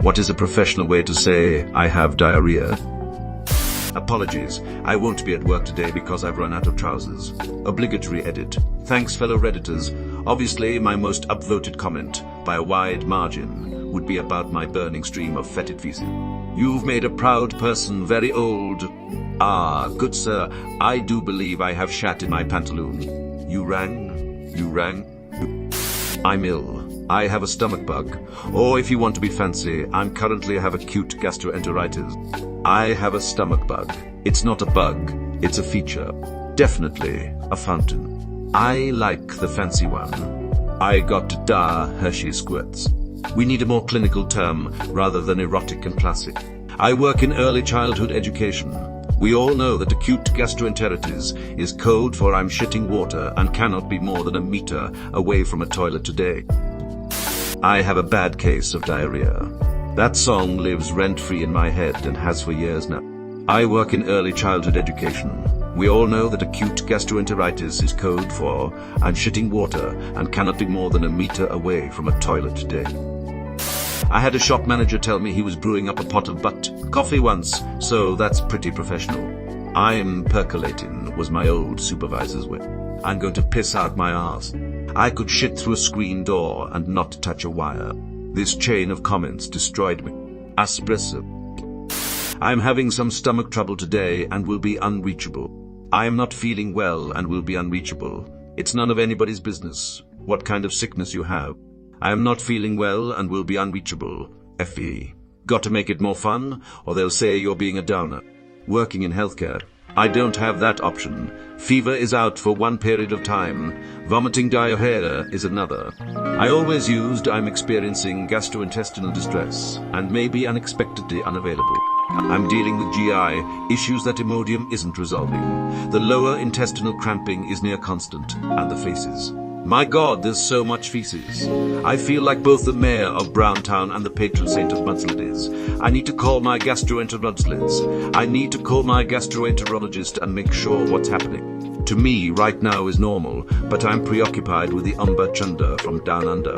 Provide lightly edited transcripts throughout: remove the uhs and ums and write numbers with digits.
What is a professional way to say I have diarrhea? Apologies, I won't be at work today because I've run out of trousers. Obligatory edit. Thanks, fellow Redditors. Obviously, my most upvoted comment, by a wide margin, would be about my burning stream of fetid feces. You've made a proud person very old. Ah, good sir, I do believe I have shat in my pantaloon. You rang? You rang? I'm ill. I have a stomach bug. Or if you want to be fancy, I'm currently have acute gastroenteritis. I have a stomach bug. It's not a bug, it's a feature. Definitely a fountain. I like the fancy one. I got dire Hershey squirts. We need a more clinical term rather than erotic and classic. I work in early childhood education. We all know that acute gastroenteritis is code for I'm shitting water and cannot be more than a meter away from a toilet today. I have a bad case of diarrhea. That song lives rent-free in my head and has for years now. I work in early childhood education. We all know that acute gastroenteritis is code for I'm shitting water and cannot be more than a meter away from a toilet today. I had a shop manager tell me he was brewing up a pot of butt coffee once, so that's pretty professional. I'm percolating was my old supervisor's way. I'm going to piss out my ass. I could shit through a screen door and not touch a wire. This chain of comments destroyed me. Espresso. I'm having some stomach trouble today and will be unreachable. I am not feeling well and will be unreachable. It's none of anybody's business what kind of sickness you have. I am not feeling well and will be unreachable. FE. Got to make it more fun, or they'll say you're being a downer. Working in healthcare, I don't have that option. Fever is out for one period of time. Vomiting diarrhea is another. I always used I'm experiencing gastrointestinal distress and may be unexpectedly unavailable. I'm dealing with GI issues that Imodium isn't resolving. The lower intestinal cramping is near constant, and the faces. My God, there's so much feces. I feel like both the mayor of Browntown and the patron saint of mudslides. I need to call my gastroenterologist. I need to call my gastroenterologist and make sure what's happening. To me, right now is normal, but I'm preoccupied with the Umber Chunder from down under.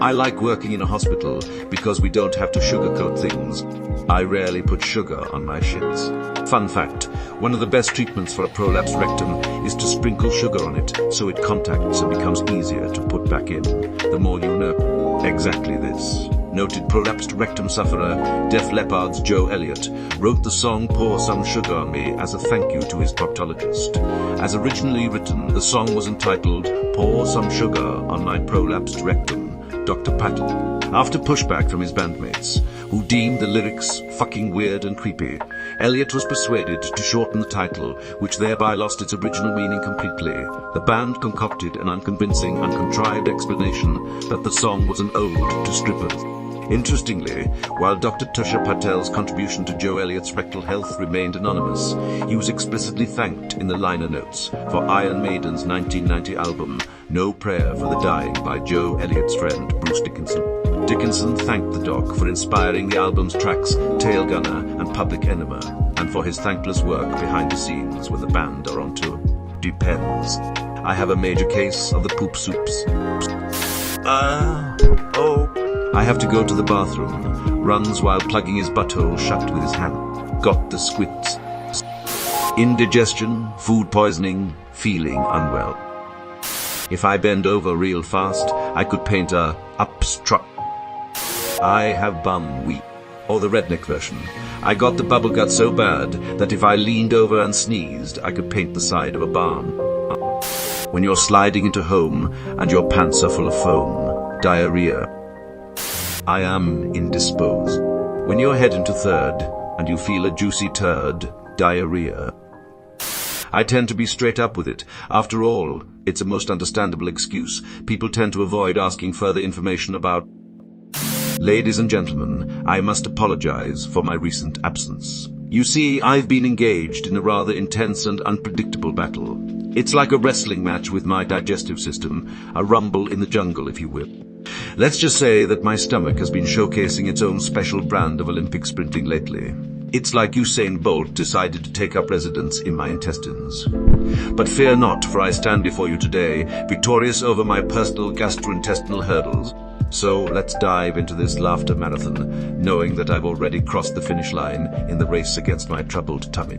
I like working in a hospital because we don't have to sugarcoat things. I rarely put sugar on my shits. Fun fact, one of the best treatments for a prolapsed rectum is to sprinkle sugar on it so it contacts and becomes easier to put back in. The more you know. Exactly this. Noted prolapsed rectum sufferer, Def Leppard's Joe Elliott, wrote the song Pour Some Sugar on Me as a thank you to his proctologist. As originally written, the song was entitled Pour Some Sugar on My Prolapsed Rectum, Dr. Patton. After pushback from his bandmates, who deemed the lyrics fucking weird and creepy, Elliott was persuaded to shorten the title, which thereby lost its original meaning completely. The band concocted an unconvincing and contrived explanation that the song was an ode to strippers. Interestingly, while Dr. Tusha Patel's contribution to Joe Elliott's rectal health remained anonymous, he was explicitly thanked in the liner notes for Iron Maiden's 1990 album, No Prayer for the Dying by Joe Elliott's friend Bruce Dickinson. Dickinson thanked the doc for inspiring the album's tracks Tail Gunner and Public Enema, and for his thankless work behind the scenes when the band are on tour. Depends. I have a major case of the poop soups. I have to go to the bathroom. Runs while plugging his butthole shut with his hand. Got the squits. Indigestion, food poisoning, feeling unwell. If I bend over real fast, I could paint a upstruck. I have bum weep. Or the redneck version. I got the bubble gut so bad that if I leaned over and sneezed, I could paint the side of a barn. When you're sliding into home and your pants are full of foam. Diarrhea. I am indisposed. When you're heading to third and you feel a juicy turd. Diarrhea. I tend to be straight up with it. After all, it's a most understandable excuse. People tend to avoid asking further information about. Ladies and gentlemen, I must apologize for my recent absence. You see, I've been engaged in a rather intense and unpredictable battle. It's like a wrestling match with my digestive system, a rumble in the jungle, if you will. Let's just say that my stomach has been showcasing its own special brand of Olympic sprinting lately. It's like Usain Bolt decided to take up residence in my intestines. But fear not, for I stand before you today, victorious over my personal gastrointestinal hurdles. So let's dive into this laughter marathon, knowing that I've already crossed the finish line in the race against my troubled tummy.